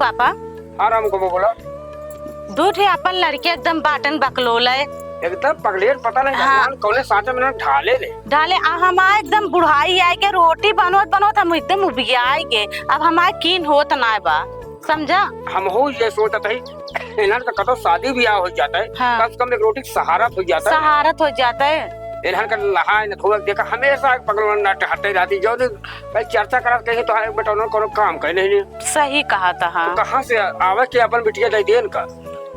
पापा। आराम को बोला दूध है अपन लड़के एकदम बाटन बकलोल है एकदम पगलेर पता नहीं हाँ। भगवान कौने साचा में ढाले ले डाले हमारे एकदम बुढ़ाई आए के रोटी बनोत बनोत हम एकदम उबियाए के अब हमारे कीन होत ना बा समझा। हम हो ये सोचता है इन्हन का कतो शादी ब्याह हो जाता है हाँ। कम से कम एक रोटी सहारा हो जाता है सहारत हो जाता है। इन्हन का लहा न थोड़ा देखा हमेशा पगलवन ना हटते रहती जो दिन भाई चर्चा करत कहीं तो बेटा उन्होंने कोनो काम कहे नहीं सही कहा था। हाँ तो कहाँ से आवे के अपन बिटिया दे देन का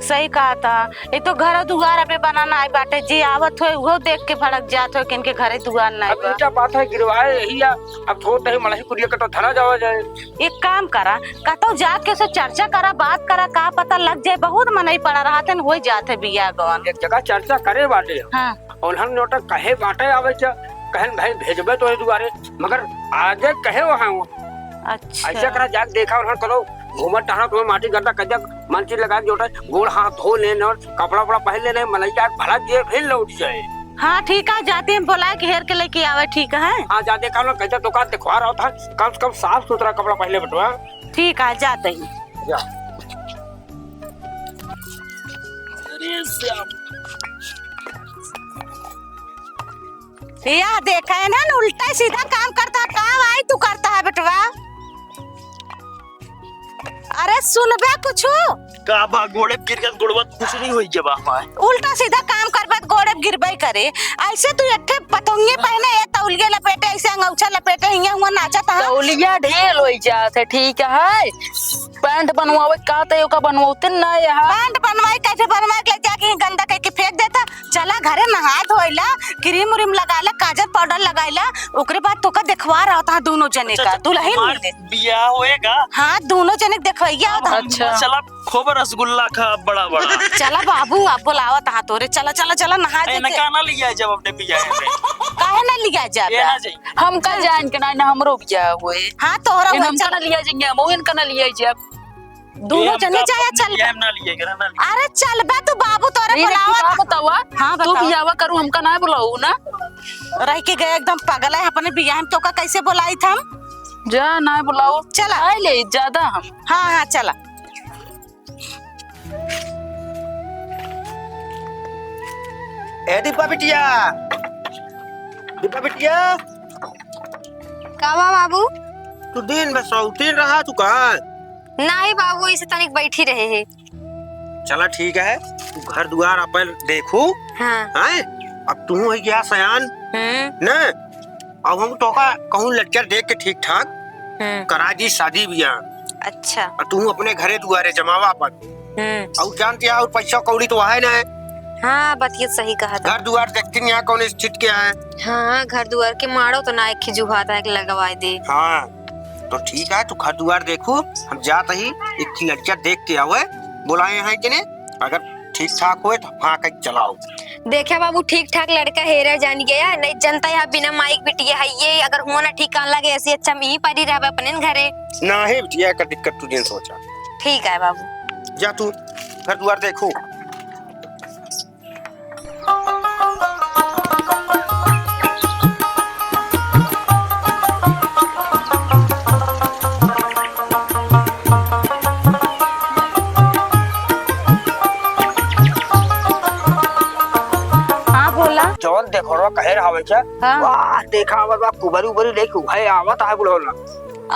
सही कहा था। ये तो घर दुआर पे बनाना है बाटे जी आवत हो वो देख के भड़क जात हो किनके घरे दुआर ना अब इनका बात है गिरवाए यही अब थोड़ा ही मलही कुरिया का तो धरा जावा जाए। एक काम करा कतो जात के से चर्चा करा बात करा का पता लग जाए बहुत मनई पड़ा रहा था हो जाते बिया गवन एक जगह चर्चा करे बाटे हाँ उन्हन नोटा कहे बाटे आवे छ कहन भाई भेजबे तो दुआरे मगर आज कहे वहां अच्छा ऐसा करा जाके देखा उन्हन करो घूमत टहरा तो माटी गड्ढा कजक मंची लगा के जोटा गोड़ हाथ धो लेने और कपड़ा वपड़ा पहन लेने मलैया भला दिए फिर लौट जाए। हाँ ठीक है जाते हैं बोला के हेर के लेके आवे ठीक है। हाँ जा देखा ना कैसा दुकान दिखवा रहा था कम से कम साफ सुथरा कपड़ा पहले बटवा ठीक है जाते ही जा या देखा है ना उल्टा सीधा काम करता है काम आई तू करता है बेटवा। अरे सुनबे कुछ का बा गोड़े गिर गत गुड़वत कुछ नहीं होई जब हमारे उल्टा सीधा काम करबत गोड़े गिरबे करे ऐसे तू एक पतंगे पहने ये तौलिया लपेटे ऐसे अंगौछा लपेटे हिया हुआ नाचत है तौलिया ढेर होई जात है ठीक है। पैंट बनवावे का तय का बनवाते ना यहाँ पैंट बनवाई कैसे बनवाई ले जाके गंदा करके फेंक देता चला घरे नहा धोइला क्रीम उरीम लगाइला काजल पाउडर लगाइला ओकरे बाद तोका देखवा रहा था दोनों जने का दुल्हन मिल गए बियाह होएगा। हाँ दोनों जने देखवाइया अच्छा चला खूब रसगुल्ला खा बड़ा बड़ा चला बाबू आप बुलावत हा तोरे चला चला चला नहा ए जे ना लिया जब अपने बियाह में काहे ना लिया ये जाबे ना जाई हम का जान के ना हमरो बियाह हुए हाँ तोहरा हम हो का ना लिया जाएंगे हम इनका ना लिया जब दोनों जने जाया चल हम ना लिए ना अरे चल बे तू बाबू तोरे बुलावत बतावा हाँ तू बताओ बियाह करू हमका ना बुलाऊ ना रह के गए एकदम पागल है अपने बियाह में तो का कैसे बुलाई था जा ना बुलाओ चला आए ले ज्यादा हम हाँ हाँ चला ए दीपा बिटिया कावा बाबू तू दिन में सौतीन रहा तू कहाँ नहीं बाबू इसे तनिक बैठी रहे हैं। चला ठीक है तू घर दुआर अपन देखू हाँ हैं अब तू है क्या सयान न अब हम टोका कहूँ लड़का देख के ठीक ठाक करा दी शादी ब्याह अच्छा और तू अपने घरे दुआरे जमावा अपन और जानती है और पैसा कौड़ी तो है ना हाँ बतिया सही कहा था। घर दुआर देखती नहीं कौन स्थित क्या है। हाँ घर दुआर के मारो तो ना एक खिजुहाता है लगवा दे। हाँ तो ठीक है तू घर दुआर देखू हम जाते ही एक लड़का देख के आवे बुलाए हैं कि नहीं अगर ठीक ठाक हुए तो हाँ कहीं चलाओ। देखा बाबू ठीक ठाक लड़का हेरा जान गया नहीं जनता यहाँ बिना माइक बिटिया है ये अगर होना ठीक लगे ऐसे अच्छा मी पड़ी रहा अपने घरे ना है बिटिया का दिक्कत तुझे सोचा ठीक है बाबू जा तू घर दुआर देखू। जौन देखो रो कहे रहा छे हाँ। वाह देखा आवा कुबरी उबरी लेके भाई आवत है बुलावला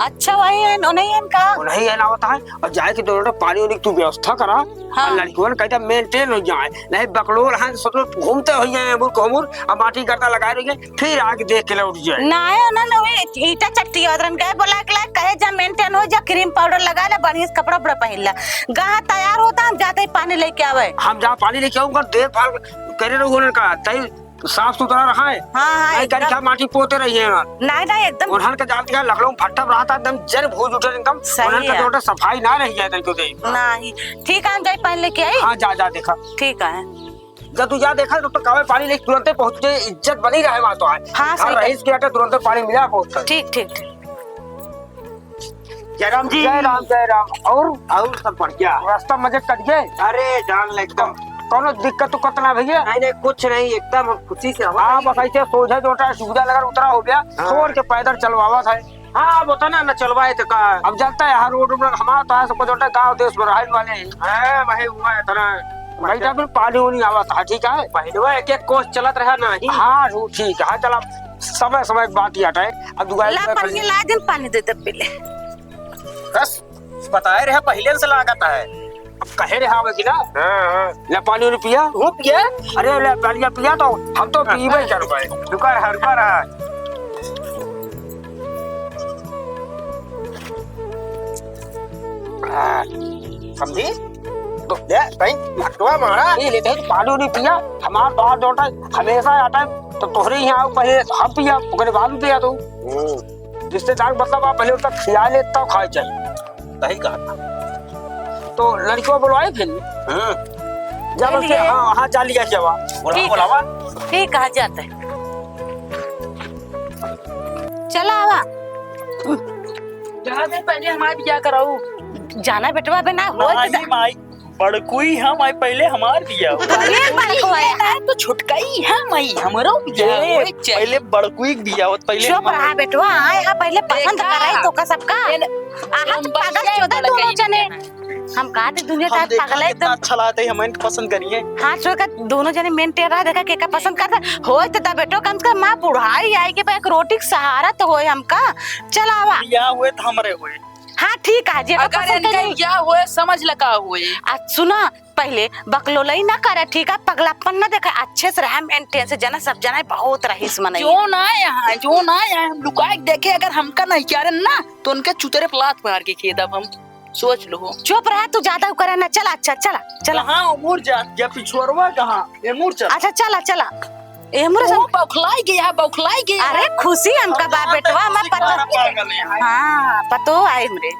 अच्छा वही है नहीं इनका नहीं है आवत है और जाए के दोनों पानी वाली तू व्यवस्था करा हाँ। और लड़कियों कहता मेंटेन हो जाए नहीं बकलोल है सोचो घूमते हो जाए बुर कोमुर अब माटी करता लगा रही फिर आके देख के लौट जाए ना ना ईटा चट्टी अदरन कहे बोला के कहे जा मेंटेन हो जा क्रीम पाउडर लगा ले बढ़िया से कपड़ा उपड़ा पहन ला गाह तैयार होता हम जाते ही पानी लेके आवे हम जहाँ पानी लेके आऊंगा देखभाल करे रहो का तई साफ सुथरा रहा है। हाँ हाँ नहीं करी माटी पोते रही है नहीं नहीं एकदम उन्हन का जानती है लखनऊ फट्टा रहा था एकदम जर भूज उठे एकदम सही उन्हन का है। जो सफाई ना रही है तरीके से नहीं ठीक है हम जाए पहन लेके आई हाँ जा जा देखा ठीक है जब तू जा देखा तो कावे पानी लेके तुरंत पहुंचे इज्जत बनी रहे वहां तो है हाँ, सही रईस के तुरंत पानी मिला पहुंचता ठीक ठीक ठीक जय राम जी जय राम और सब बढ़िया रास्ता मजे कट गए अरे जान ले एकदम कोनो दिक्कत तो कतना भैया नहीं नहीं कुछ नहीं एकदम खुशी से हाँ बस ऐसे सोझा जोटा सुविधा लगा उतरा हो गया छोड़ के पैदल चलवावा था हाँ वो तो ना चलवाए थे का अब जाता है हर रोड पर हमारा तो है सबको जोटा गाँव देश में रहने वाले हैं भाई हुआ है तना भाई जब पानी उनी आवा था ठीक है पहले एक एक कोस चलत रहा ना ही हाँ ठीक है हाँ चला समय समय बात ही हटाए अब ला पानी ला दिन पानी दे दे पीले बस बताए रहे पहले से लागत है अब कहे रहे हमें कि ना ले पानी उनी पिया वो पिया अरे ले पानी पिया तो हम तो पीबे कर पाए दुकान हर बार है समझी तो ले कहीं लटवा मारा ये लेते हैं पानी नहीं पिया हमारा बाहर जोटा हमेशा आता है तो तोहरे यहाँ पहले हम पिया ओकरे बाद में पिया तो रिश्तेदार मतलब आप पहले उसका खिला ले तब खाए चाहिए सही कहा तो लड़कियों बुलवाए फिर जब उसके हाँ जा लिया जवा बुलावा ठीक है जाते चला आवा जहाँ से पहले हमारे बिया कराऊ जाना बेटवा बिना हो नहीं माई बड़कुई हम आई पहले हमार दिया तो छुटका ही है माई हमरो पहले बड़कुई दिया हो पहले चुप रहा बेटवा यहाँ पहले पसंद कराई तो का सबका हम पागल चोदा दोनों जने हम कहते दुनिया का पागल है एकदम अच्छा लागता है हमें पसंद करिए हाँ चोका दोनों जने मेंटेन रहा देखा के का पसंद करता हो तो बेटो कम से कम माँ बुढ़ाई आई के एक रोटी का सहारा तो होए हमका चलावा या हुए तो हमारे हुए हाँ ठीक है जे अगर इनका क्या हुए समझ लगा हुए सुना पहले बकलोलई ना करे ठीक है पगलापन ना देखा अच्छे से रहा मेंटेन से जना सब जना बहुत रहीस मनाई जो ना हम लुकाए देखे अगर हमका नहीं क्या ना तो उनके चुतरे पलात मार के खेद अब हम सोच लो चुप रहा तू ज्यादा करे ना चला अच्छा चला चला हाँ उमूर जा पिछुआरवा कहाँ एमूर चल अच्छा चला चला एमूर सब बौखलाई गया अरे खुशी हमका बाप बेटवा मैं पता हाँ पतो आई हमरे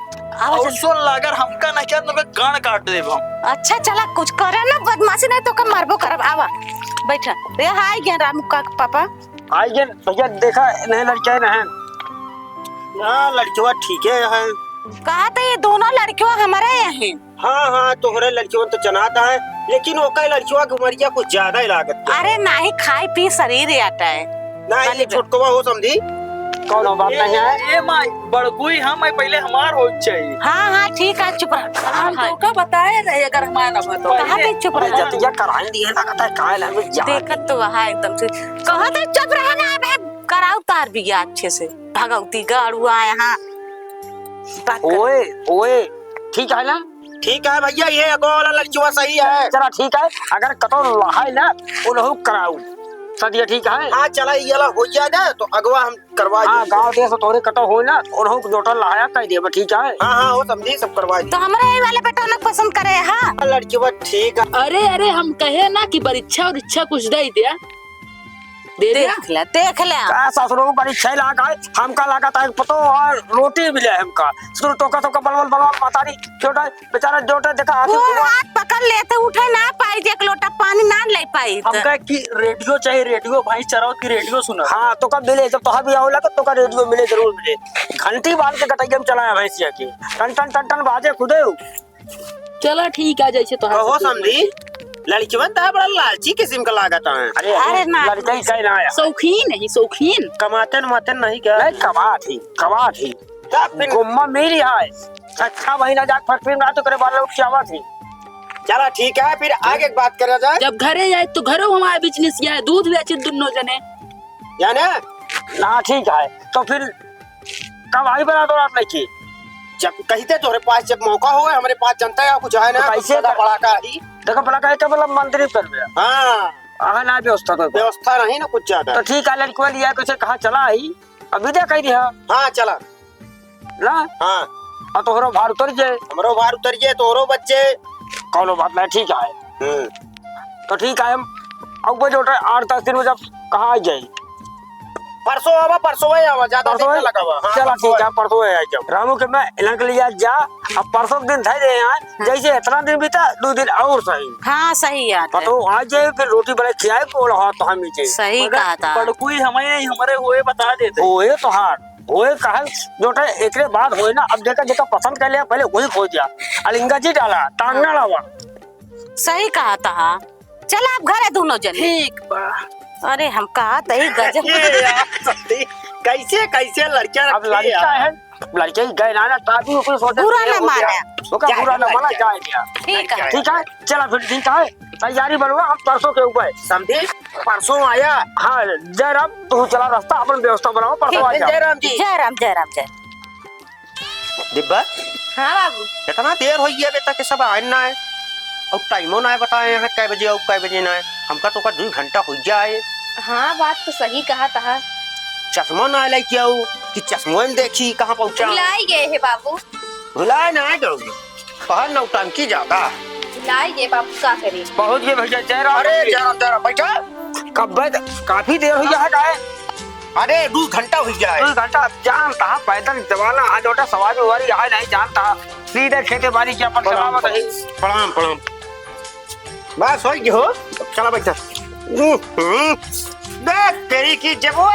और सुन अगर हमका ना क्या तो गान काट देब हम अच्छा चला कुछ करे ना बदमाशी नहीं तो कम मारबो करब आवा बैठा रे हाय गया रामू का पापा आई गए भैया देखा नहीं लड़कियां नहीं ना लड़कियां ठीक है कहा था ये दोनों लड़कियों हमारे यहाँ हाँ हाँ तोहरे लड़कियों तो जनाता है लेकिन ओका लड़कियों की उमरिया कुछ ज्यादा ही लागत अरे ना ही खाई पी शरीर आता है ना ये छोटकवा हो समझी कौन बात नहीं है ये माई बड़कुई हम आई पहले हमार हो चाहिए हाँ हाँ ठीक है चुप रहा हम तो का बताए रहे अगर हमारा ना तो कहा था चुप रहा जतिया कराई दिए ना कहता है कायल हमें देखत तो वहाँ एकदम से कहा था चुप रहा ना अब कराओ तार भी गया अच्छे से भगवती गाड़ुआ यहाँ ओए ओए ठीक है ना ठीक है भैया ये वाला लड़कियां सही है चला ठीक है अगर कतो है ना उन्हों कराऊ सदिया ठीक है हाँ चला ये वाला हो जाए ना तो अगवा हम करवा हाँ गांव देश थोड़े कतो हो ना उन्हों जोटल लाया कह दिए ठीक है हाँ हाँ वो समझी सब करवा तो हमारे वाले बेटा ना पसंद करे हाँ लड़कियां ठीक है अरे हम कहे ना कि परीक्षा और इच्छा कुछ दे दिया देख ले ससुरों को बड़ी छह लाख है हमका लागत है पतो और रोटी मिले हमका सुन टोका तो बलबल बलबल पता नहीं छोटा बेचारा जोटा देखा वो हाथ पकड़ लेते उठे ना पाई एक लोटा पानी ना ले पाई हमका की रेडियो चाहिए रेडियो भाई चराओ की रेडियो सुना हाँ तो कब मिले जब तो भी आओ लगा तो का रेडियो मिले जरूर मिले घंटी बांध के कटाई में चलाया भैंसिया की टन टन टन टन बाजे खुदे चलो ठीक है जैसे तो हो समझी लड़की बनता है बड़ा लालची किस्म का लागत है अरे लड़का ही कहीं ना आया शौकीन कमाते नहीं क्या नहीं कमा थी गुम्मा मेरी है अच्छा महीना जाके फैक्ट्री में तो करे वाला क्या थी चला ठीक है फिर आगे बात करा जाए जब घरे जाए तो घरों हमारा बिजनेस किया है दूध बेचे दोनों जने यानी ना ठीक है तो फिर कब आई बना दो रात नहीं की जब कहते तुम्हारे पास जब मौका हो हमारे पास जनता है कुछ है ना कैसे बड़ा का ही देखो बड़ा का मतलब मंदिर पर हाँ ना व्यवस्था नहीं ना कुछ ज्यादा तो ठीक है लड़की वाली है कुछ कहाँ चला ही अभी देख दिया हाँ चला ना हाँ और तोहरो भार उतर जाए हमरो भार उतर जाए तोहरो बच्चे कौनो बात नहीं ठीक है तो ठीक है हम अब जो 8-10 दिन में जब कहाँ आ जाए परसों आवा ज्यादा दिन लगा हुआ चला ठीक है परसों है जब रामू के मैं इलाके लिया जा अब परसों दिन थे यहाँ जैसे इतना दिन बीता 2 दिन और सही हाँ सही है तो आ जाए फिर रोटी बड़े खिलाए बोल तो हम सही कहा था बड़कुई हमारे हुए बता देते होए तो हार होए कहा जोटा एकरे बाद होए ना अब देखा पसंद कर लिया पहले वही खो दिया अलिंगा जी डाला टांगना लावा सही कहा था चला आप घर है दोनों जने ठीक बा अरे हम कहा तही गजब कैसे कैसे लड़कियां अब लड़का है लड़के गए ना ताकि ऊपर सोचे बुरा ना माने। उसका बुरा ना माना जाए क्या ठीक है। ठीक है चला फिर ठीक है तैयारी बनवा हम परसों के ऊपर समझे परसों आया। हाँ जयराम तू चला रास्ता अपन व्यवस्था बनाओ परसों आ जाओ जयराम जी जय राम जय राम जय। दिब्बा हाँ बाबू इतना देर हो गया बेटा के सब आए ना है और टाइमो ना है बताए हैं कै बजे और कै बजे ना है हमका तो का 2 घंटा हो जाए। हाँ बात तो सही कहा था। चश्मा ना ले क्या कि चश्मो में देखी कहाँ पहुंचा भुलाई गए है बाबू। भुलाए ना जाओगे पहर नौटंकी ज्यादा भुलाई गए बाबू का करे। पहुंच गए भैया जयराम अरे जयराम जयराम बैठा कब काफी देर हो गया है अरे 2 घंटा हो गया है। 2 घंटा जानता पैदल जवाना आज ओटा सवारी वारी आए नहीं जानता सीधे खेते बाड़ी की अपन चलावत है प्रणाम प्रणाम बस हो गया हो चला बैठा देख तेरी की जब वो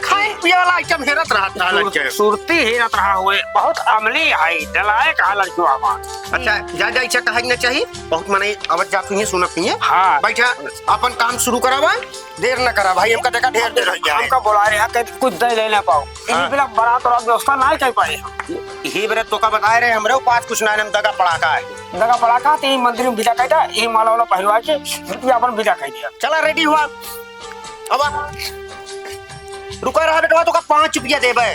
खाए पिए वाला आइटम हेरत रहा था लड़के सुरती हेरत रहा हुए बहुत अमली है डलाए कहा लड़कियों आवाज अच्छा ज्यादा इच्छा कहा ना चाहिए बहुत मने आवाज जाती है सुनत नहीं है। हाँ बैठा अपन काम शुरू करावा देर न करा भाई हमका देखा ढेर देर हो गया है। हमका बोला रहे हैं कि कुछ दे ले ना पाओ इन्हीं बिना बारात और व्यवस्था नहीं कर पाए ही बरे तो का बताए रहे हमरे पास कुछ ना हम दगा पड़ाका है जगह पड़ा का तो मंदिर में विदा कर दिया ये माला वाला पहलवा के ये अपन विदा कर दिया चला रेडी हुआ अब रुका रहा बेटा तो का 5 रुपया देबे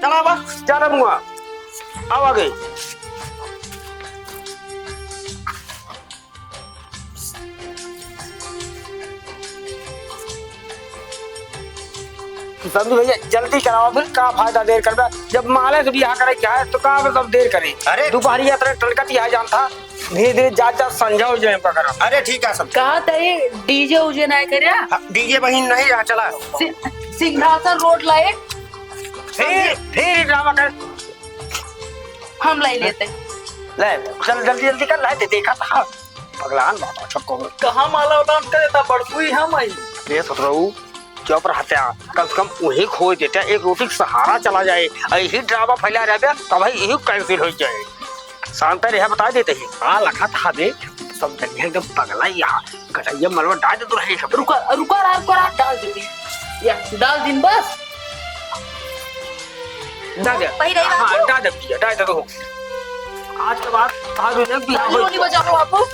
चला बा चल मुआ अब आ गई समझी भैया जल्दी कराओ फिर का फायदा देर कर जब माले से बियाह करे क्या है तो कहाँ पे तब देर करे अरे दोपहरी यात्रा टलकत यहाँ जानता धीरे धीरे जा समझाओ जो करा अरे ठीक है सब कहा थे डीजे उजे नहीं करे डीजे बहिन नहीं यहाँ चला सिंहासन रोड लाए फिर ड्रामा कर हम लाई लेते ले चल जल्दी जल्दी कर ले देखा था भगवान बात सबको कहाँ माला उड़ान करे था बड़कुई हम आई ये सोच रहा हूँ चुप रहते कम से कम वही खो देते एक रोटी का सहारा चला जाए यही ड्रामा फैला रहे तो भाई यही कैंसिल हो जाए शांत रहे बता देते हैं आ लखा था दे सब दुनिया एकदम पगला यहाँ गटैया मलवा डाल दे तो रहे सब रुका रुका रात डाल देती या डाल दिन बस डाल दे वही रही बापू। हाँ डाल दे तो आज के बाद आज उन्हें बिहार ताली नहीं बजाओ बापू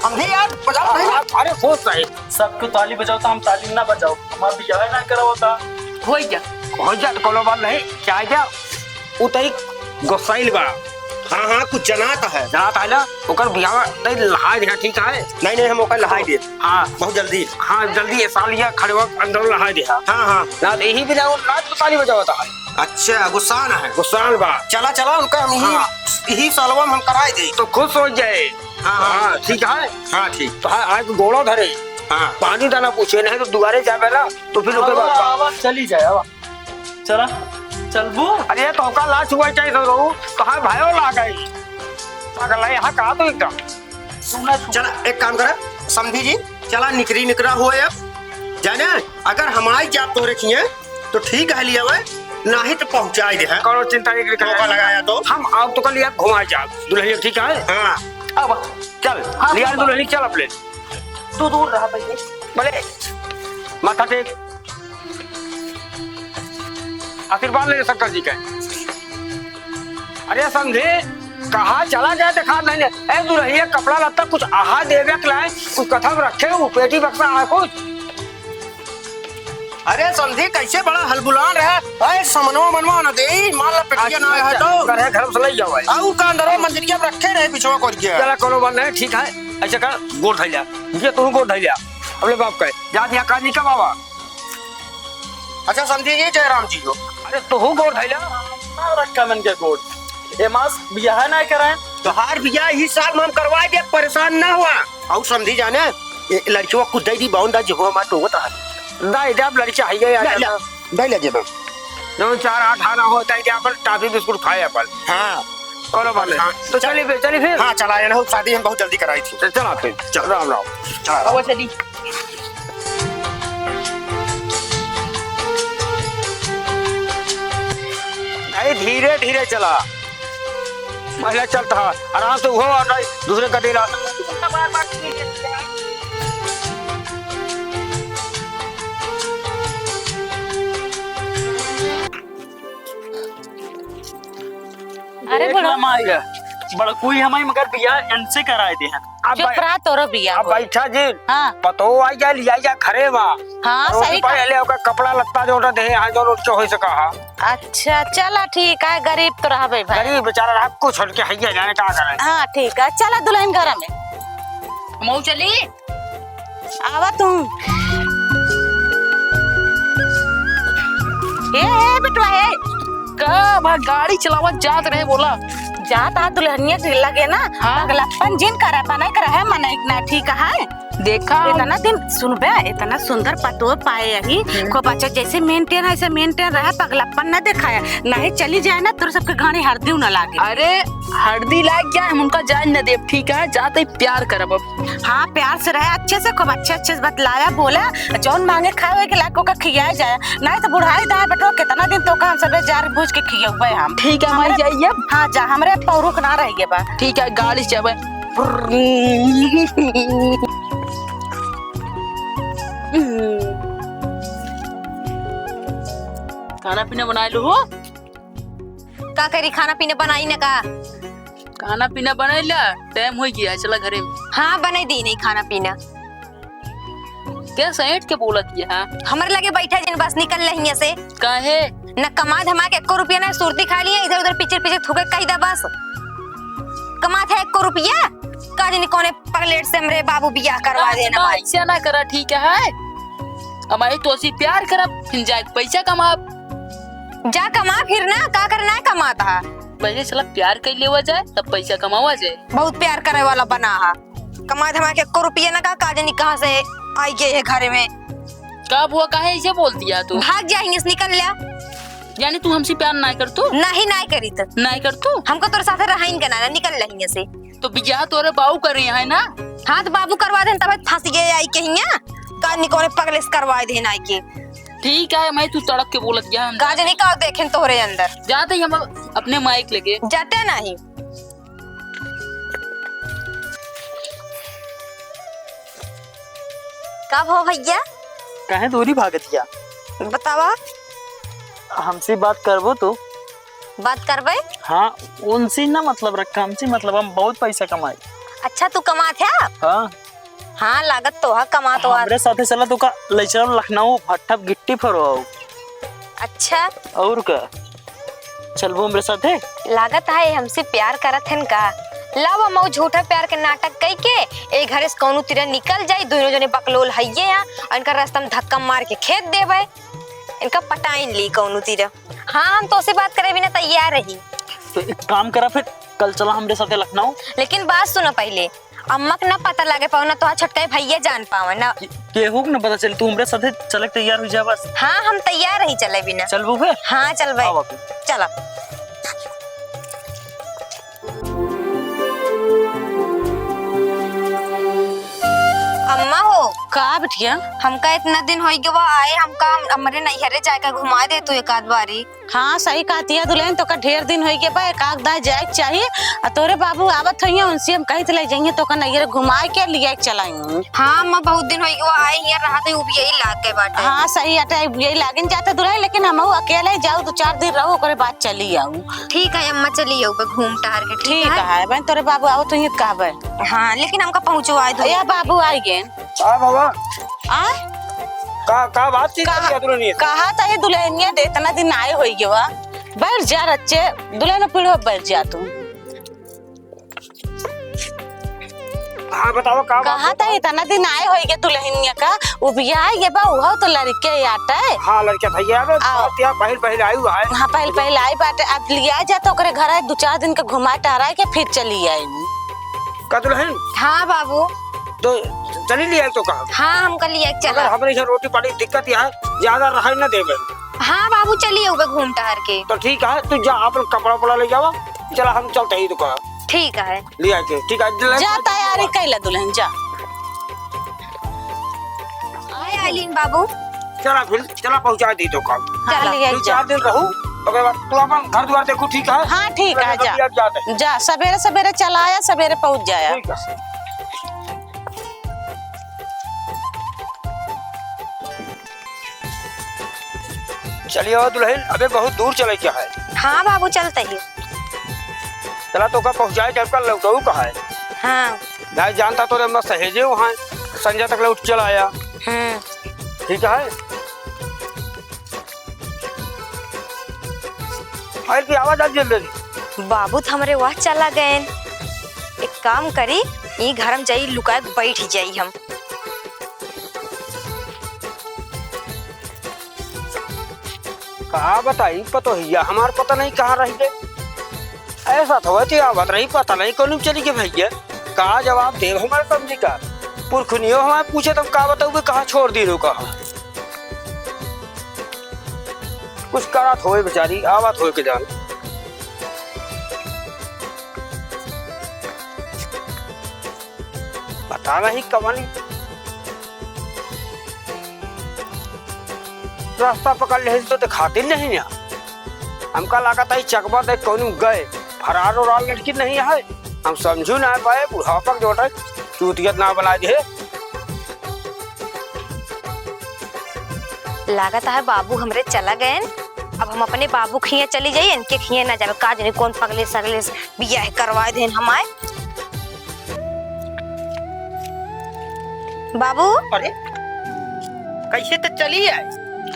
हम भी यार बजाओ नहीं अरे सोच रहे सबको ताली बजाओ तो हम ताली ना बजाओ हमारा बियाह ना करा होता हो जा हो जा कोनो बात नहीं क्या क्या उतई गोसाइल बा हाँ हाँ कुछ जनाता है जात आला ओकर बियाह नहीं लहाय दिया ठीक है नहीं हम ओकर लहाई दे हाँ बहुत जल्दी हाँ जल्दी ये साल या खड़े वक्त अंदर लहाय दिया हाँ हाँ ना यही बिना वो नाच ताली बजा होता है अच्छा गुस्सा ना है गुस्सान बा चला चला उनका हम हाँ। यही सालवा में हम कराए दे तो खुश हो जाए हाँ ठीक है हाँ ठीक तो आज गोड़ो धरे हाँ पानी दाना पूछे नहीं तो दुआरे जाए ना तो फिर ओके बाद आवा चली जाए आवा चला चल वो अरे तो का लाच हुआ चाहिए तो रहू तो हाँ भाइयों ला गई पागल है यहाँ कहा तो एकदम चला एक काम करा समझी जी चला निकरा हुए अब जाने अगर हमारी जाप तो रखिए तो ठीक है लिया हुआ नहीं तो पहुंचा दे है कौन चिंता नहीं मौका लगाया तो हम आप तो कल लिया घुमा जा दुल्हनिया ठीक है हाँ अब चल हाँ, लिया हाँ। दुल्हनी चल अपने तू दूर रहा भैया बोले माथा टेक आशीर्वाद ले शंकर जी का अरे समझे कहा चला गया देखा नहीं ए दुल्हनिया कपड़ा लत्ता कुछ आहा देवे के लाए कुछ कथा में रखे वो पेटी बक्सा है कुछ अरे समझी कैसे बड़ा हलबुलान है अरे समनवा मनवा न दे मान ला पेटिया ना है तो घर घर से ले जाओ आउ का अंदर मंदिरिया में रखे रहे पिछवा कर के चला कोनो बात नहीं ठीक है ऐसा कर गोड़ धैलिया ये तू गोड़ धैलिया अपने बाप का जा दिया काजी का बाबा अच्छा समझी जी जयराम जी को अरे तू गोड़ धैलिया ना रखा मन के गोट ए मास बियाह ना कराए तो हार बिया ही साल में हम करवाए दे परेशान ना हुआ और समझी जाने ये लड़कियों को दे दी बाउंडा जो हमारा तो होता है दाई जब लड़की आई गई आ दे ले जेब जो 4-8 आना होता है क्या पर टॉफी बिस्कुट खाए अपन हाँ कोनो बात नहीं तो चलिए फिर हाँ चला ना शादी हम बहुत जल्दी कराई थी चला फिर चल राम राम चला अब चली अरे धीरे धीरे चला महिला चलता आराम से हुआ और दूसरे का देला अरे बड़ा माई बड़कुई हमारी मगर बिया इनसे कराए थे हैं। अब चुप रहा तोरो बिया अब होई। बैठा जी हाँ पतो आई जा लिया जा घरे बा हाँ और सही पहले ओका कपड़ा लत्ता जो दे हां जो उठ के हो सका हा अच्छा चला ठीक है, गरीब तो रहा भाई। गरीब बेचारा रहा को छोड़ के हैया जाने का करे। हाँ ठीक है, चला दुल्हन घर में मऊ चली आवा तू। ए बेटवा है का भाई गाड़ी चलावत जात रहे बोला जाता दुल्हनिया से लगे ना। हाँ। अगलापन जिन करा बनाई करा है मना ना ठीक है। देखा इतना दिन सुनबे इतना सुंदर पतो पाए यही को बच्चा जैसे मेंटेन है ऐसे मेंटेन रहा, पगलापन न दिखाया नहीं चली जाए ना तो सबके घानी हरदी न लागे। अरे हरदी लाग गया हम उनका जान न देव ठीक है, जाते ही प्यार करब अब। हाँ प्यार से रहे अच्छे से खूब अच्छे अच्छे से बतलाया बोला जौन मांगे खाए के लायक का खियाया जाए नहीं तो बुढ़ाई दाए बेटो कितना दिन तो हम सबे जार बूझ के खियावे हम। ठीक है हमारी जाइए। हाँ जा हमरे पौरुक ना रहिए बा। ठीक है गाड़ी चबे खाना पीना बना लो। का करी खाना पीना बनाई ना का? खाना पीना बना लिया, टाइम हो गया चला घरे में। हाँ बनाई दी नहीं खाना पीना। क्या सैठ के बोलत है? हाँ हमारे लगे बैठा जिन बस निकल रही से काहे न कमा धमा के 1 रुपया ना सुरती खा लिया इधर उधर पीछे पीछे थूके कही दा बस कमा था 1 रुपया का जिन कोने पगलेट से हमरे बाबू बियाह करवा देना भाई। ऐसा ना करा ठीक है, हमारी तो ऐसी प्यार करब फिर जाके पैसा कमा। जा कमा फिर ना का करना है कमाता पहले चला प्यार कर लेवा जाए तब पैसा कमावा जाए। बहुत प्यार करे वाला बना हा कमा धमा के 1 रुपया ना का जानी कहाँ से आई गए है घर में। कब हुआ काहे ऐसे बोलती है तू? भाग जाएंगे निकल लिया। यानी तू हमसे प्यार ना कर तू? नहीं नहीं करी तो नहीं कर तू? हमको तोरे साथ रहाइन के ना निकल रही से। तो बियाह तोरे बाबू कर रहे हैं ना? हाँ तो बाबू करवा दे तब फांसी गए आई के हिया का निकोने पगले से करवा दे ना के। ठीक है मैं तू तड़क के बोलत गया का जानी का देखें तोरे अंदर जाते ही हम अपने माइक लेके जाते नहीं। कब हो भैया कहे दूरी भागतिया बतावा हमसे बात करबो तो? बात करबे। हाँ उनसे ना मतलब रखा हमसे मतलब हम बहुत पैसा कमाए। अच्छा तू कमा थे? हाँ हाँ लागत तो है कमा तो हमरे साथे चला तो का ले चल लखनऊ भट्टा गिट्टी फरो। अच्छा और का चलबो हमरे साथे? लागत है हमसे प्यार करत हन का। लावा मऊ झूठा प्यार के नाटक कई के ए घरे से कौनो तिरा निकल जाई दोनों जने बकलोल हइये यहाँ और इनका रास्ता में धक्का मार के खेत देवे इनका पटाइन ली कौनो तिरा। हाँ हम तो से बात करे बिना तैयार रही। तो एक काम करा फिर कल चला हमरे साथे लखनऊ। लेकिन बात सुनो पहले अम्मा के ना पता लगे पाओ ना तो छोटका भैया जान पाओ ना केहू न पता चल तू हमरे साथे चले तैयार हो जा बस। हाँ हम तैयार रही चले बिना। चलबो फिर? हाँ चल भाई आओ फिर। चला। अम्मा हो का बिटिया? हमका इतना दिन हो गया आए हमका हमारे नैहरे जाकर घुमा दे तू एक आध बारी। हाँ सही कहती है दुल्हन तो का ढेर दिन हो गए बा एक आध दाए जाए चाहिए और तोरे बाबू आवत होइए उनसे हम कहीं ले जाइए तो का नैहरे घुमा के लिए चलाएंगे। हाँ अम्मा बहुत दिन हो गया आए यहाँ रहा तो यही लाग गए बाटे। हाँ सही अटे यही लागिन जाता दुल्हन लेकिन हम अकेले जाऊ तो 4 दिन रहो ओकरे बाद चली आऊ। ठीक है अम्मा चली आऊ घूम टहर के। ठीक है बहन तोरे बाबू आवत होइए कहबे। हाँ लेकिन हमका पहुंचवा दो। या बाबू आई गए आ बाबा आ का बात थी दुल्हनिया कहा था ये दुल्हनिया दे इतना दिन आए होई गवा बैठ जा रच्चे दुल्हन पीढ़ो बैठ जा तू। हाँ बताओ का कहा था इतना दिन आए होई के दुल्हनिया का वो बियाह ये बा उहो तो लड़के आटे। हाँ लड़का भैया बे बात या पहल आई हुआ है। हाँ पहले आई बाटे अब लिया जा तो ओकरे घर 2-4 दिन के घुमा टहरा के फिर चली आई। का दुल्हन? हाँ बाबू तो चली लिया तो कहा। हाँ हम कल लिया अगर चला। हमरे यहाँ रोटी पानी दिक्कत है ज्यादा रहा न देवे। हाँ बाबू चलिए ऊपर घूम टहर के। तो ठीक है तू जा अपन कपड़ा उपड़ा ले जावा चला हम चलते ही दुकान ठीक है लिया के। ठीक है जा तैयारी कैला दुल्हन जा। आए आलीन बाबू चला फिर चला पहुंचा दी दुकान। हाँ लिया दो जा। 4 दिन रहूं ओके बाद तू अपन घर द्वार देखो ठीक है। हाँ ठीक है जा जाते हैं। जा सवेरे सवेरे चला आया सवेरे पहुंच जाया। ठीक है चलिए दुल्हन अबे बहुत दूर चले क्या है। हाँ बाबू चलते ही। चला तो का पहुंचाए जब कल लौटू कहा है हाँ। भाई जानता तो रे मैं सहेजे वहाँ संजय तक लौट चला आया। ठीक है अरे की आवाज आज जल्दी बाबू तो हमारे वहाँ चला गए। एक काम करी ये घर में जाई लुकाए बैठ जाई हम। कहा बताई पतो हिया हमार पता नहीं कहाँ रह गए। ऐसा तो होती आवत रही पता नहीं कौन चली गई भैया। कहा जवाब देव हमारे समझी का पुरखनियो हमारे पूछे तुम कहा बताओगे कहाँ छोड़ दी रो कहा कुछ करात होए बेचारी आवत होए के जान। पता नहीं कवानी रास्ता पकड़ ले तो दिखाती नहीं है। हमका लागत है चकवा देख कौन गए फरार और लड़की नहीं है। हम समझू ना पाए बुढ़ापा जोटा चूतियत ना बना दे। लागत है बाबू हमरे चला गए। अब हम अपने बाबू खिए चली जाइए इनके खिए ना जावे काज नहीं कौन पगले सगले बियाह करवा देन हमारे बाबू। अरे कैसे तो चली है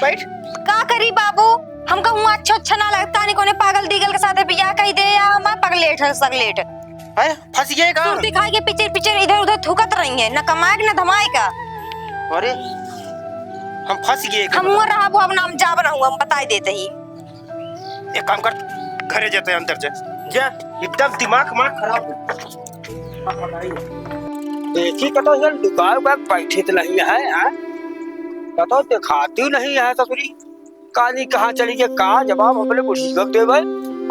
बैठ। का करी बाबू हमका हुआ अच्छा ना लगता नहीं कोने पागल दीगल के साथ बियाह कही दे या हमारे पगलेट है सगलेट है फंस गए का सुर दिखाई के पीछे पीछे इधर उधर थूकत रही है न कमाए न धमाए का। अरे हम फंस गए हम हुआ रहा वो अब नाम जा बना हुआ हम बताई देते ही। एक काम कर घरे जाते हैं अंदर से जा एकदम दिमाग मार खराब देखी कतो ये दुकान पर बैठी तो नहीं है कतो दिखाती नहीं है ससुरी काली कहाँ चली के का जवाब अपने बुढ़ीगक दे भाई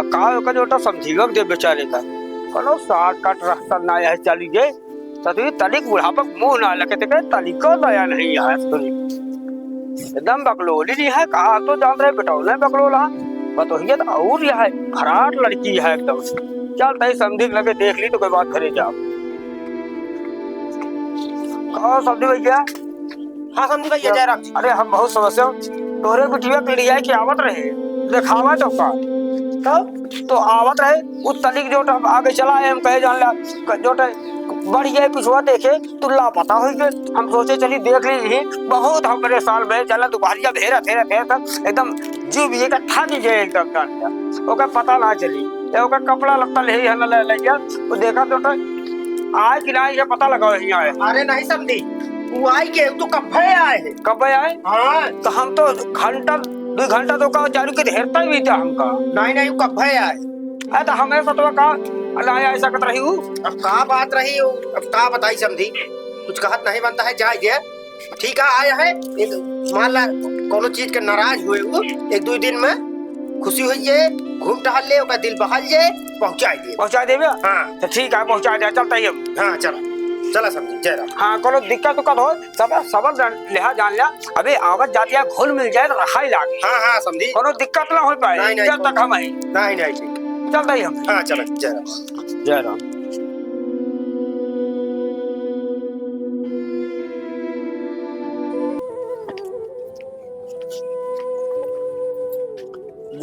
का ओका जोटा समझीगक दे बेचारे का कनो शॉर्टकट रास्ता ना है चली गए ससुरी तलिक बुढ़ापा मुंह ना लगे ते तलिक को दया नहीं है ससुरी एकदम बकलोली नहीं है कहा तो जान रहे बेटौले बकलोला बतोहिए तो और यह है खराट लड़की है एकदम चल तई समझी लगे देख ली तो कोई बात करे जाओ। कहो समझी भैया। हाँ समझी भैया जयराम। अरे हम बहुत समस्या तोरे बिटिया के लिए की आवत रहे दिखावा चौका तब तो आवत रहे उस तलिक जो आगे चला है हम कहे जान ला जो बढ़ गए पिछुआ देखे तो लापता हो गए। हम सोचे चली देख ली बहुत हमारे साल में चला दोबारिया घेरा घेरा घेरा एकदम जीव भी एक थक गए एकदम ओका पता ना चली ओका कपड़ा लगता ले हन ले गया वो देखा तो आए कि ना ये पता लगा ही आए। अरे नहीं समझी वो आई के तो कब आए कब आए। हाँ तो हम तो घंटा 2 घंटा तो का चारू के घेरता ही था हमका नहीं कब आए तो हमें सतवा का अल्लाह ऐसा कर रही हूँ। अब का बात रही हो अब का बताई समझी कुछ कहत नहीं बनता है जाए गया ठीक है आया है मान ला कोनो चीज के नाराज हुए वो 1-2 दिन में खुशी हुई है घूम टहल ले ओका दिल बहल जाए पहुंचा दे। हाँ तो ठीक है पहुंचा दे चलता ही हम। हाँ चला समझी जयराम। हाँ कोनो दिक्कत हो सब लिहा जान लिया अबे आवत जाती है घुल मिल जाए तो रखा ही लागे। हाँ समझी कोनो दिक्कत ना हो पाए जब तक हम नहीं चलता ही हम। हाँ चलो जयराम।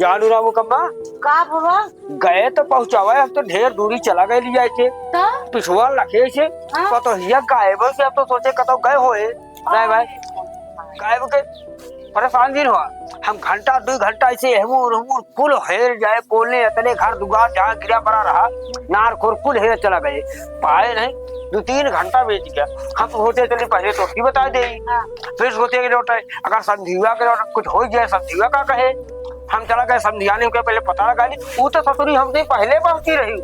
जानू रामू कम्मा का बाबा गए तो पहुंचावा अब तो ढेर दूरी चला गए लिया थे पिछुआ लखे से तो हिया गायब से अब तो सोचे कतो गए होए नहीं भाई गायब के परेशान दिन हुआ हम घंटा 2 घंटा ऐसे हमूर कुल हेर जाए बोलने इतने घर दुगार जहाँ गिरा पड़ा रहा नार खोर कुल हेर चला गए पाए नहीं 2-3 घंटा बेच गया। हम सोचे चले पहले तो ही बता दे फिर सोचे अगर संधीवा के कुछ हो जाए संधीवा का कहे हम चला गए समझाने के पहले पता लगा ली वो तो ससुरी हमसे पहले पहुंची रही।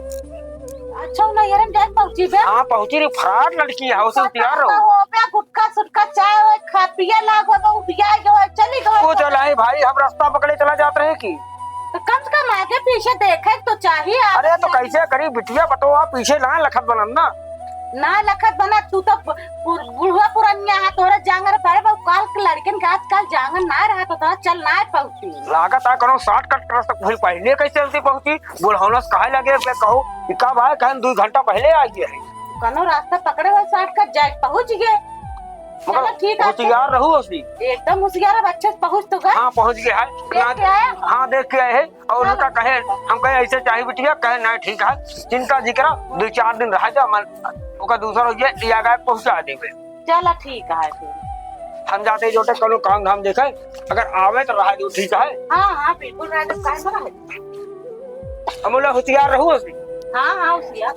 अच्छा ना यार जान पहुंची बे। हाँ पहुंची रही फरार लड़की है उसे तैयार रहो हो बे गुटखा सुटका चाय और खा पिया लागो तो बिया गए चली गए वो चला है भाई हम रास्ता पकड़े चला जाते हैं कि तो कम से कम आगे पीछे देखे तो चाहिए। अरे तो कैसे करी बिटिया बतो आप पीछे ना लखत बनना ना लखत बना तू तो बुढ़वा पुरानिया है तोरा जांगर पारे काल के लड़कन के आजकल जांगर ना रहा तो तोरा चल ना पहुंची लागत है करो शॉर्टकट रास्ता पहले कैसे जल्दी पहुंची बुढ़ौनस कहे लगे मैं कहो का भाई कहीं 2 घंटा पहले आ गया है कनो रास्ता पकड़े हुए शॉर्टकट जाए पहुंच गए चलो ठीक है, होशियार रहू असली। एकदम होशियार है, अच्छे से पहुंच तो गए। हाँ पहुंच गया है। देख के आए? हाँ देख के आए है। और उनका कहे हम कहे ऐसे चाहिए बिटिया, कहे नहीं ठीक है, चिंता जिक्र 2-4 दिन रह जा, मन ओका दूसरा हो जाए या गए पहुंचा देंगे। चलो ठीक है फिर। हम जाते जोटे कलो काम धाम देखे, अगर आवे तो रहा दो ठीक है। हाँ हाँ बिल्कुल राजू, काहे ना रहे। हम बोले होशियार रहू असली। हाँ हाँ होशियार।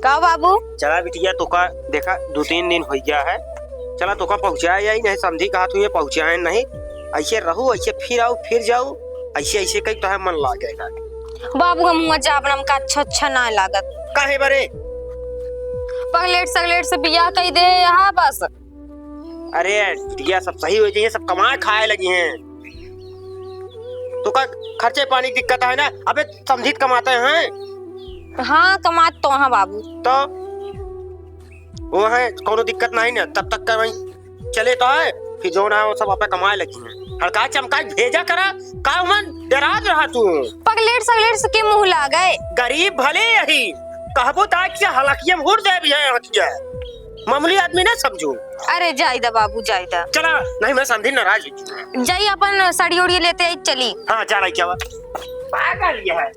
का बाबू? चला बिटिया तोका देखा 2-3 दिन हो गया है, चला तोका पहुंचाया या नहीं समझी, कहा तू ये पहुंचाए नहीं, ऐसे रहू, ऐसे फिर आओ फिर जाओ, ऐसे ऐसे कई तो है मन लागेगा। बाबू हम जाब हमका अच्छा ना लागत। काहे बरे? पगलेट सगलेट से बियाह कई दे यहाँ बस। अरे बिटिया सब सही हो जाइए, सब कमाए खाए लगी हैं, तो का खर्चे पानी की दिक्कत है ना, अबे समझित कमाते हैं। हाँ कमात तो हाँ बाबू। तो वो है कोनो दिक्कत नहीं ना, तब तक का वही चले तो है, फिर जो ना वो सब आपे कमाए लगी हैं। हड़का चमका भेजा करा, का मन डराज रहा तू। पगलेट सगलेट से के मुंह ला गए। गरीब भले यही कहबो ताकि से हलकियम हुर दे भी है हटिया, मामूली आदमी ना समझू। अरे जायदा बाबू जायदा। चला नहीं मैं समझी नाराज जाई अपन साड़ी ओड़ी लेते आई चली। हाँ चला क्या बात पागल ये है,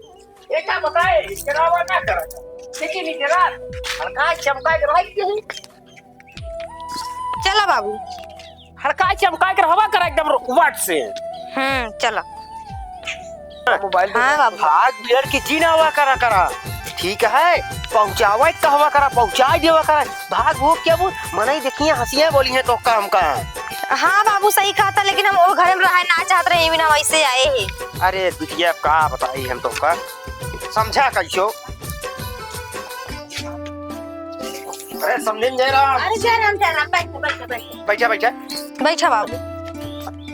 एक का बताए करावा ना करा, लेकिन इधर हड़का चमका के रही, चला बाबू। हड़का चमका के रहवा करा एकदम वाट से। चला मोबाइल हाँ बाबू। भाग बियर की जीना हुआ करा ठीक है, पहुंचावा कहवा करा, पहुंचा देवा करा, भाग वो क्या वो मनाई देखिए हंसियां बोली है तो काम का। हाँ बाबू सही कहा था, लेकिन हम वो घर में रहे ना चाहते रहे, बिना वैसे आए हैं। अरे बिटिया का बताई हम तो का समझा कैसो। अरे समझे जयराम। अरे जयराम जयराम, बैठ बैठा बैठा बैठा बाबू।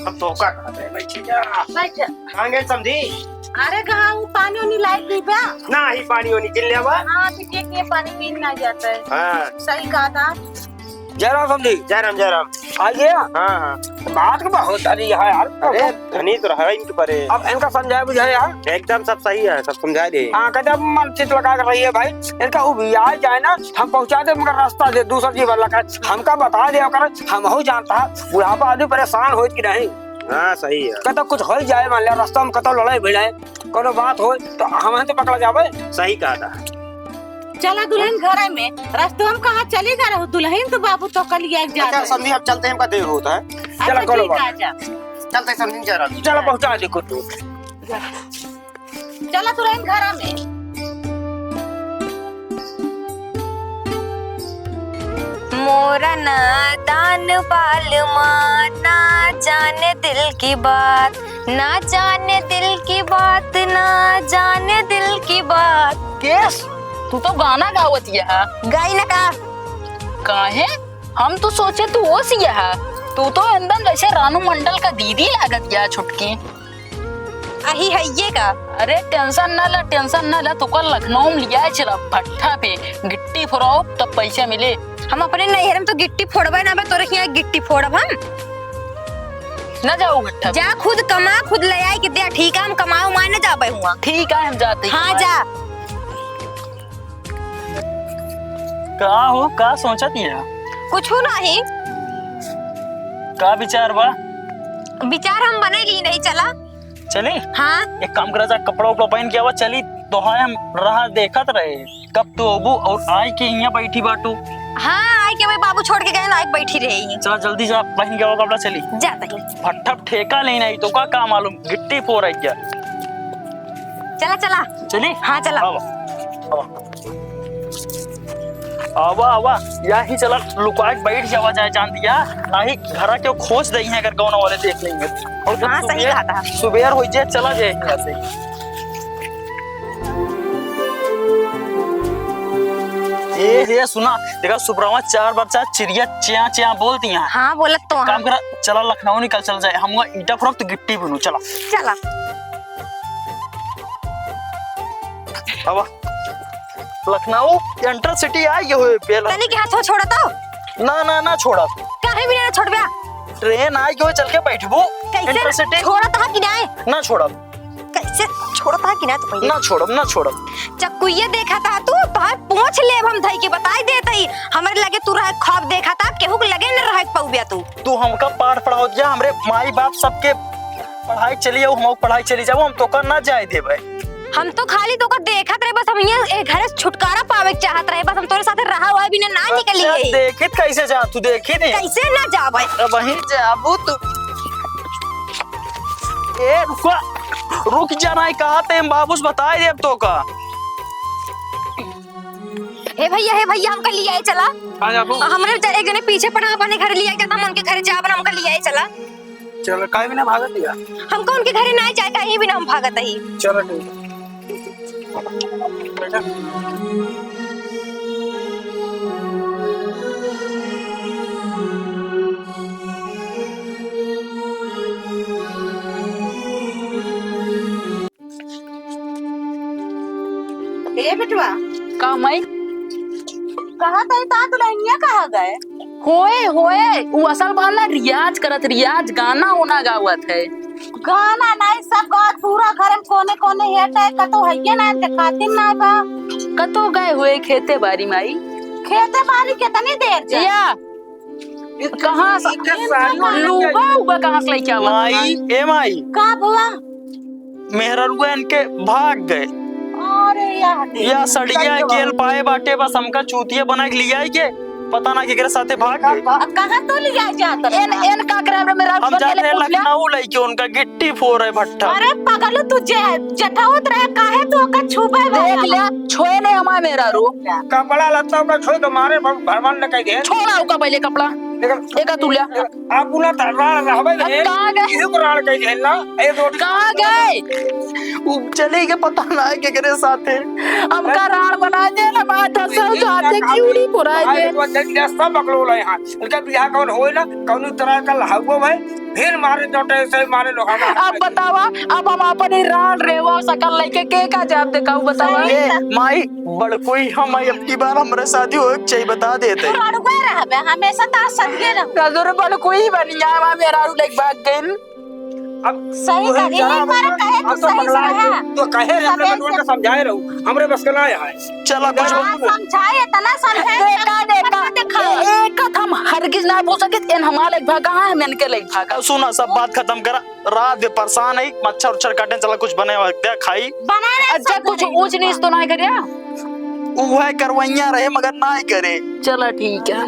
हम तो का कहते हैं बैठे जा। बैठ। कहाँ गए समझी? अरे कहाँ वो पानी वानी लाइट दी बा? ना ही पानी वानी चिल्ले हुआ। हाँ तो ये पानी पीन ना जाता है। हाँ सही कहा था। जयराम समझी। जयराम आ गया। हाँ बात को बहुत सारी है यार। अरे धनी तो रहा इनके परे, अब इनका समझाया बुझाया यार, एकदम सब सही है, सब समझा दे। हाँ कहते अब मन चित लगा कर रही है भाई, इनका उबिया जाए ना हम पहुंचा दे, मगर रास्ता दे दूसरा जी वाला का हमका बता दे कर, हम हो जानता है बुढ़ापा आदमी परेशान हो कि नहीं। हाँ सही है, कहता कुछ हो जाए, मान लिया रास्ता में कतो लड़ाई भिड़ाए कोनो बात हो तो हम तो पकड़ा जावे। सही कहा था। चला दुल्हन घर में, रास्ते हम कहाँ चले जा रहे हो? दुल्हन तो बाबू तो कल एक जा अच्छा समझी हम चलते हैं, हमका देर होता है। चला करो बात। चलते समझी जयराम। चलो पहुंचा दे कुछ। चला दुल्हन घर में। मोरा नादान बालमा ना जाने दिल की बात, ना जाने दिल की बात, ना जाने दिल की बात। केस तू तो गाना गावत है। गाई ना का काहे? हम तो सोचे तू वो सी है, तू तो एकदम जैसे रानू मंडल का दीदी लागत है छुटकी। अही है ये का। अरे टेंशन ना ला, तू कल लखनऊ में लिया चला भट्ठा पे गिट्टी फोड़ाओ तब पैसे मिले। हम अपने नैहर में तो गिट्टी फोड़बे ना, बे तोरे यहाँ गिट्टी फोड़ब हम। न जाओ भट्ठा पे। जा खुद कमा खुद ले आई के दे, ठीक है हम कमाओ माने जाबे हुआ। ठीक है हम जाते हैं। हाँ जा। का हो का सोचत है? कुछ नहीं का विचार बा? विचार हम बनेगी नहीं, चला चले हाँ। एक काम करा जा, कपड़ा उपड़ा पहन के आवा चली तो हम रहा देखत रहे कब तो अबू और आई के यहाँ बैठी बाटू। हाँ आई के भाई बाबू छोड़ के गए ना, बैठी रही। चला जल्दी जा पहन के आवा कपड़ा चली। जाता ही। भट्ठा ठेका लेना ही तो का मालूम गिट्टी फोड़ आई क्या। चला चला चली हाँ चला। आवा यही चला लुका के बैठ जावा जाए जान दिया, नाही घरा के खोज दई है अगर गाँव वाले देख लेंगे। और जब हाँ, सही कहा था। सुबेर हो जाए चला जाए यहाँ से। ये सुना देखा सुब्रमा 4 बार चिड़िया च्या च्या बोलती हैं। हाँ बोलत तो काम करा चला लखनऊ निकल चल जाए, हम ईटा फरोख्त गिट्टी बनू। चला चला। अब लखनऊ इंटर सिटी आई हुए बेला। तनी के हाथ छोड़ा तो ना छोड़ा, काहे भी ना छोड़ बया। ट्रेन आई हुए चल के बैठबो इंटर कैसे सिटी। छोड़ा था कि नहीं? ना छोड़ा, कैसे छोड़ा था कि ना? तो पहले ना छोड़ब चक्कुइया देखा था तू तोहार पूछ लेब हम धई के बताई देतई। हमरे लगे तू रह खौफ देखा था केहू के लगे न रह पौबिया तू हमका पाठ पढ़ाओ दिया, हमरे माई बाप सबके पढ़ाई चली जाओ, हम पढ़ाई चली जाओ, हम तो कर ना जाए थे भाई। हम तो खाली तो देखत रहे, बस हम ये घर से छुटकारा पावे के चाहत रहे, बस हम तोरे साथे रहा हुआ भी ना निकली है। देखित कैसे जा तू? देखी नहीं कैसे ना जा भाई? वहीं जाबू तू। ए रुक जाना कहा थे बाबूस बताए दे अब तो का। हे भैया हमका लिया है चला। हमरे एक जने पीछे पड़ा अपने घर लिया जाता, हम उनके घर जाब हमका लिया है चला। चलो काहे बिना भागत दिया? हमको उनके घरे ना जाए कहीं भी ना हम भागत ही। चलो ठीक बेटा। ए बेटवा का मैं कहा तई ता दुल्हनिया कहा गए? होए वो असल बाल ना रियाज करत, रियाज गाना होना गावत है। गाना नहीं सब गात पूरा घर में कोने कोने हेट है कतो हइये ना ते खातिर ना बा। कतो गए हुए खेते बारी माई? खेते बारी कितनी देर जा? या कहाँ लूगा उगा कहाँ से लेके आवा? माई ए माई का बुआ? मेहरा रुआ इनके भाग गए अरे या सड़िया केल पाए बाटे, बस हमका चूतिया बना के लिया है के पता ना केकरे साथे भाग गए। कहां तो लिया जात एन का करे मेरा हम जाते हैं लखनऊ लेके उनका गिट्टी फोर है भट्टा। अरे पगलू तुझे जठाउत रहे काहे तू ओका छुबे देख ले छोए ने हमार मेरा रू कपड़ा लत्ता का छोड़ के मारे भगवान ने कह दे छोड़ा उका पहले कपड़ा एका तू ले। आप पुना राण रहबे ने कहां गए? इहो राण कह दे ना ए रोटी कहां गए? चले के पता ना है केकरे साथे। हमका राण बना दे ना माथा से जाते क्यूड़ी पुराए दे। वो जल्दी सब बकलो ले यहां इनका बियाह कौन होए ना कौन तरह का लहागो भाई फिर मारे टोटे से मारे लोग। अब बतावा अब हम अपने राण रेवा सकल लेके के का जवाब दे काऊ बतावा? ए माई बड़कोई हम अब की बार हमरे शादी हो चाहिए बता देते। अड़ुए रहबे हमेशा ता सदिए रह। नजर बड़ कोई बन जावा मेरा रू लेके भाग गइल। अब सही कही एक बार कहे तू सही से रहा। तो कहे रे अपने बटवन के समझाए रहू हमरे बस के ना है। चला कुछ समझाए तना समझे देखा एक हम हरगिज ना बोल सके इन हमारे लेके भागा है मैंने के लेके भागा। सुना सब बात खत्म करा, रात में परेशान है मच्छर उच्छर काटने चला कुछ बने दे खाई बनाने अच्छा कुछ ऊंच नीच तो ना करिया वह करवैया रहे मगर ना ही करे। चला ठीक है।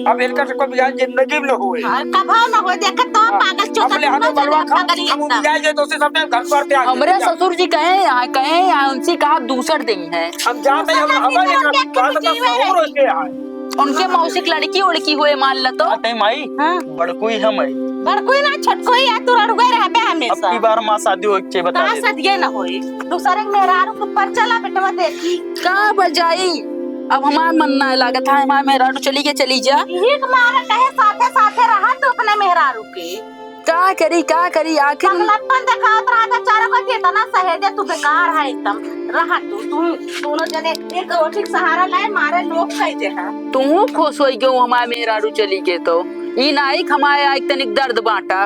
अब इनका से कोई बियाह जिंदगी में हुए कभाव ना हो देख तो पागल चोता हमले हाथों बलवा हम बियाह जे दोस्त सब घर पर ते हमारे ससुर जी कहे यहाँ उनसे कहा दूसर देंगे है हम जाते हम हमारे बात का सहूर होते हैं उनके मौसिक लड़की उड़की हुए मान ला तो आते माई बड़कोई हम है बड़कोई ना छोटकोई है तू अड़ुए रहबे अब हमेशा। की बार मां शादी हो चाहिए बता कहां दे। सदिए ना होई दूसरे के मेहरारू के पर चला बेटवा देखी का बजाई अब हमार मन ना लागत है हमार मेहरा चली के चली जा हिक मारे कहे साथे साथे रहा तू अपने मेहरारू के का करी आखिर पगलपन दिखावत रहा था चारों को इतना सहेजे तू बेकार है एकदम रहा तू दोनों जने एक रोटी के सहारा लाए मारे लोग कह दे है तू खुश हो गयो हमार मेहरा चली के तो ई नाई खमाया एक तनिक दर्द बांटा